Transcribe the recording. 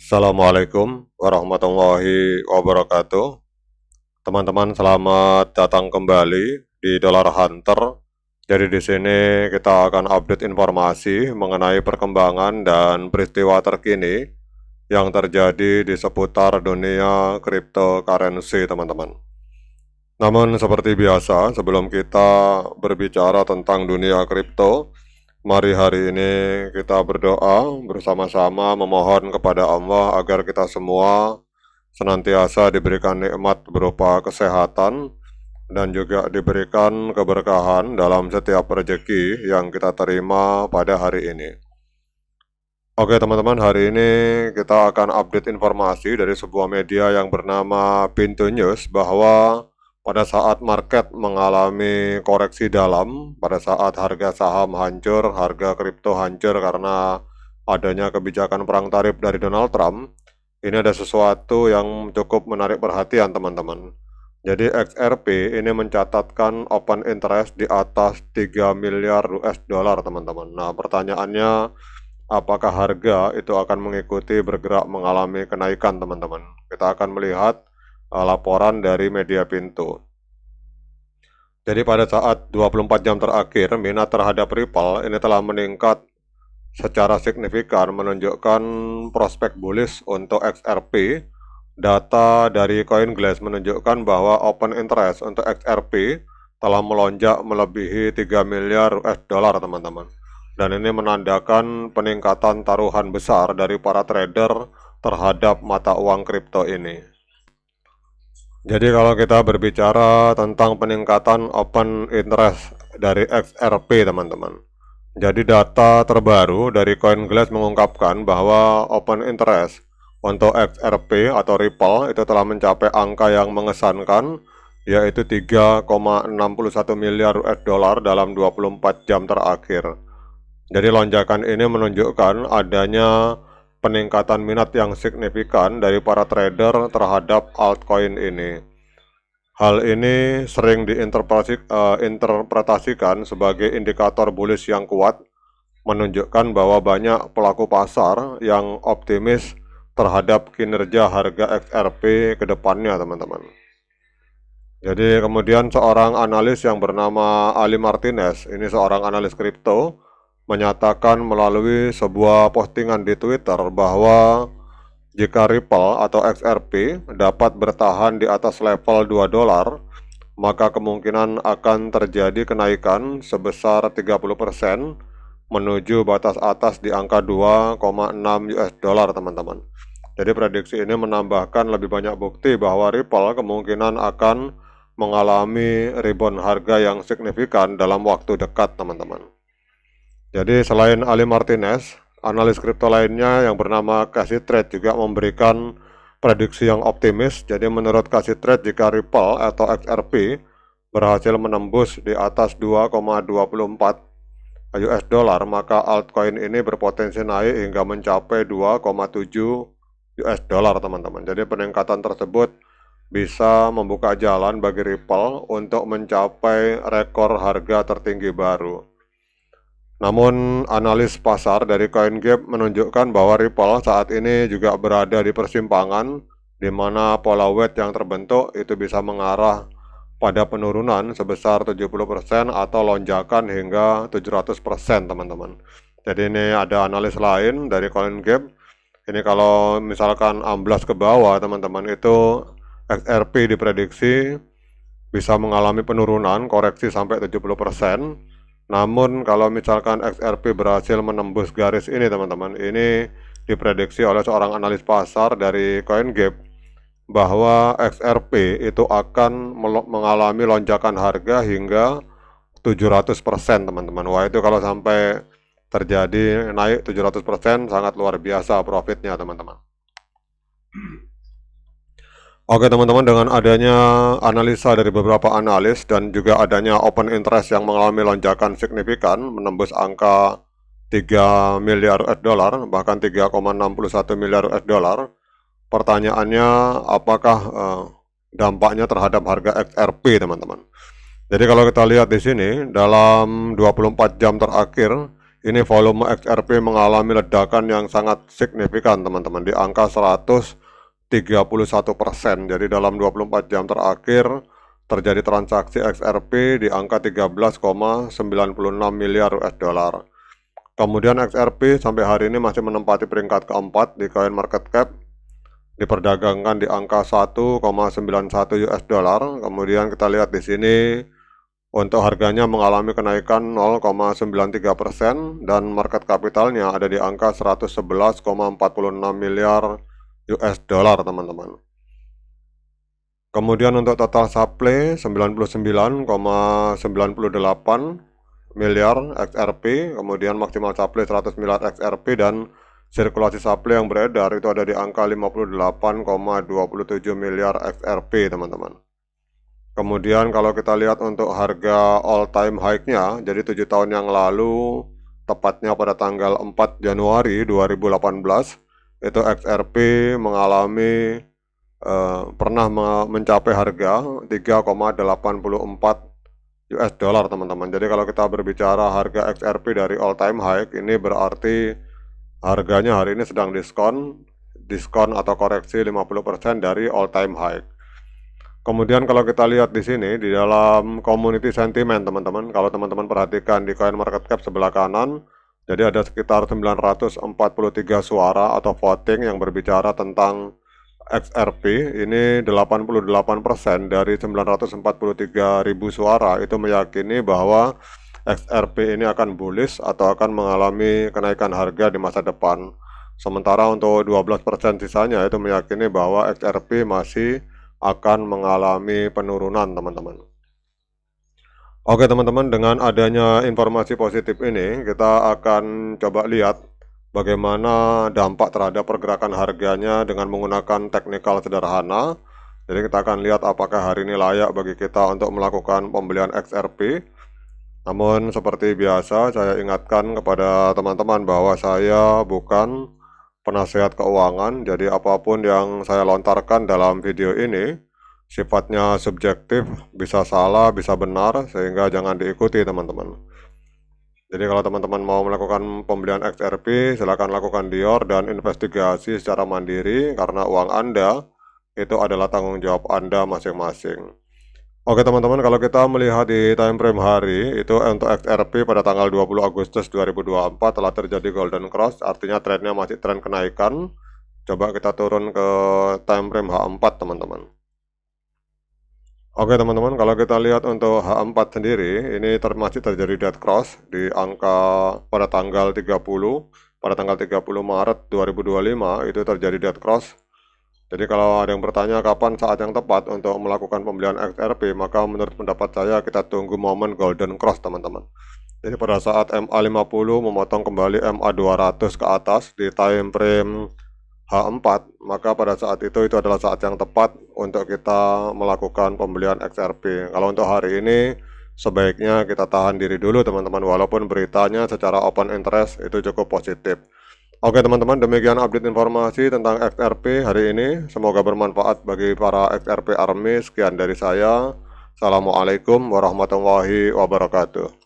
Assalamualaikum warahmatullahi wabarakatuh. Teman-teman, selamat datang kembali di Dollar Hunter. Jadi di sini kita akan update informasi mengenai perkembangan dan peristiwa terkini yang terjadi di seputar dunia cryptocurrency, teman-teman. Namun seperti biasa, sebelum kita berbicara tentang dunia kripto, mari hari ini kita berdoa bersama-sama memohon kepada Allah agar kita semua senantiasa diberikan nikmat berupa kesehatan dan juga diberikan keberkahan dalam setiap rezeki yang kita terima pada hari ini. Oke teman-teman, hari ini kita akan update informasi dari sebuah media yang bernama Pintu News bahwa pada saat market mengalami koreksi dalam, pada saat harga saham hancur, harga kripto hancur karena adanya kebijakan perang tarif dari Donald Trump, ini ada sesuatu yang cukup menarik perhatian teman-teman. Jadi XRP ini mencatatkan open interest di atas 3 miliar US dollar teman-teman. Nah pertanyaannya, apakah harga itu akan mengikuti bergerak mengalami kenaikan teman-teman? Kita akan melihat laporan dari media Pintu. Jadi pada saat 24 jam terakhir, minat terhadap Ripple ini telah meningkat secara signifikan, menunjukkan prospek bullish untuk XRP. Data dari CoinGlass menunjukkan bahwa open interest untuk XRP telah melonjak melebihi 3 miliar US dollar teman-teman. Dan ini menandakan peningkatan taruhan besar dari para trader terhadap mata uang kripto ini. Jadi kalau kita berbicara tentang peningkatan open interest dari XRP teman-teman. Jadi data terbaru dari CoinGlass mengungkapkan bahwa open interest untuk XRP atau Ripple itu telah mencapai angka yang mengesankan, yaitu 3,61 miliar US dollar dalam 24 jam terakhir. Jadi lonjakan ini menunjukkan adanya peningkatan minat yang signifikan dari para trader terhadap altcoin ini. Hal ini sering diinterpretasikan sebagai indikator bullish yang kuat, menunjukkan bahwa banyak pelaku pasar yang optimis terhadap kinerja harga XRP ke depannya, teman-teman. Jadi kemudian seorang analis yang bernama Ali Martinez, ini seorang analis kripto, menyatakan melalui sebuah postingan di Twitter bahwa jika Ripple atau XRP dapat bertahan di atas level 2 dolar, maka kemungkinan akan terjadi kenaikan sebesar 30% menuju batas atas di angka 2,6 US dollar teman-teman. Jadi prediksi ini menambahkan lebih banyak bukti bahwa Ripple kemungkinan akan mengalami rebound harga yang signifikan dalam waktu dekat teman-teman. Jadi selain Ali Martinez, analis kripto lainnya yang bernama Cassie Trade juga memberikan prediksi yang optimis. Jadi menurut Cassie Trade, jika Ripple atau XRP berhasil menembus di atas 2,24 US dollar, maka altcoin ini berpotensi naik hingga mencapai 2,7 US dollar teman-teman. Jadi peningkatan tersebut bisa membuka jalan bagi Ripple untuk mencapai rekor harga tertinggi baru. Namun analis pasar dari CoinGap menunjukkan bahwa Ripple saat ini juga berada di persimpangan di mana pola weight yang terbentuk itu bisa mengarah pada penurunan sebesar 70% atau lonjakan hingga 700% teman-teman. Jadi ini ada analis lain dari CoinGap. Ini kalau misalkan amblas ke bawah teman-teman, itu XRP diprediksi bisa mengalami penurunan koreksi sampai 70%. Namun kalau misalkan XRP berhasil menembus garis ini teman-teman, ini diprediksi oleh seorang analis pasar dari CoinGap bahwa XRP itu akan mengalami lonjakan harga hingga 700% teman-teman. Wah, itu kalau sampai terjadi naik 700% sangat luar biasa profitnya teman-teman. Oke teman-teman, dengan adanya analisa dari beberapa analis dan juga adanya open interest yang mengalami lonjakan signifikan menembus angka 3 miliar US dollar, bahkan 3,61 miliar US dollar, pertanyaannya apakah dampaknya terhadap harga XRP teman-teman. Jadi kalau kita lihat di sini dalam 24 jam terakhir ini volume XRP mengalami ledakan yang sangat signifikan teman-teman, di angka 131%. Jadi dalam 24 jam terakhir terjadi transaksi XRP di angka 13,96 miliar US dollar. Kemudian XRP sampai hari ini masih menempati peringkat keempat di coin market cap, diperdagangkan di angka 1,91 US dollar. Kemudian kita lihat di sini untuk harganya mengalami kenaikan 0,93% dan market capitalnya ada di angka 111,46 miliar US dollar teman-teman. Kemudian untuk total supply 99,98 miliar XRP, kemudian maksimal supply 100 miliar XRP, dan sirkulasi supply yang beredar itu ada di angka 58,27 miliar XRP teman-teman. Kemudian kalau kita lihat untuk harga all time high-nya, jadi 7 tahun yang lalu, tepatnya pada tanggal 4 Januari 2018, itu XRP mengalami pernah mencapai harga 3,84 US dollar teman-teman. Jadi kalau kita berbicara harga XRP dari all time high, ini berarti harganya hari ini sedang diskon atau koreksi 50% dari all time high. Kemudian kalau kita lihat di sini di dalam community sentiment teman-teman, kalau teman-teman perhatikan di coin market cap sebelah kanan, jadi ada sekitar 943 suara atau voting yang berbicara tentang XRP. Ini 88% dari 943.000 suara itu meyakini bahwa XRP ini akan bullish atau akan mengalami kenaikan harga di masa depan. Sementara untuk 12% sisanya itu meyakini bahwa XRP masih akan mengalami penurunan teman-teman. Oke teman-teman, dengan adanya informasi positif ini kita akan coba lihat bagaimana dampak terhadap pergerakan harganya dengan menggunakan teknikal sederhana. Jadi kita akan lihat apakah hari ini layak bagi kita untuk melakukan pembelian XRP. Namun seperti biasa saya ingatkan kepada teman-teman bahwa saya bukan penasehat keuangan. Jadi apapun yang saya lontarkan dalam video ini sifatnya subjektif, bisa salah, bisa benar, sehingga jangan diikuti teman-teman. Jadi kalau teman-teman mau melakukan pembelian XRP, silakan lakukan dior dan investigasi secara mandiri, karena uang Anda itu adalah tanggung jawab Anda masing-masing. Oke teman-teman, kalau kita melihat di time frame hari, itu untuk XRP pada tanggal 20 Agustus 2024 telah terjadi golden cross, artinya trennya masih tren kenaikan. Coba kita turun ke time frame H4 teman-teman. Oke teman-teman, kalau kita lihat untuk H4 sendiri, ini masih terjadi dead cross di angka pada tanggal 30 Maret 2025 itu terjadi dead cross. Jadi kalau ada yang bertanya kapan saat yang tepat untuk melakukan pembelian XRP, maka menurut pendapat saya kita tunggu momen golden cross teman-teman. Jadi pada saat MA50 memotong kembali MA200 ke atas di time frame H4, maka pada saat itu adalah saat yang tepat untuk kita melakukan pembelian XRP. Kalau untuk hari ini sebaiknya kita tahan diri dulu teman-teman, walaupun beritanya secara open interest itu cukup positif. Oke teman-teman, demikian update informasi tentang XRP hari ini. Semoga bermanfaat bagi para XRP Army. Sekian dari saya. Assalamualaikum warahmatullahi wabarakatuh.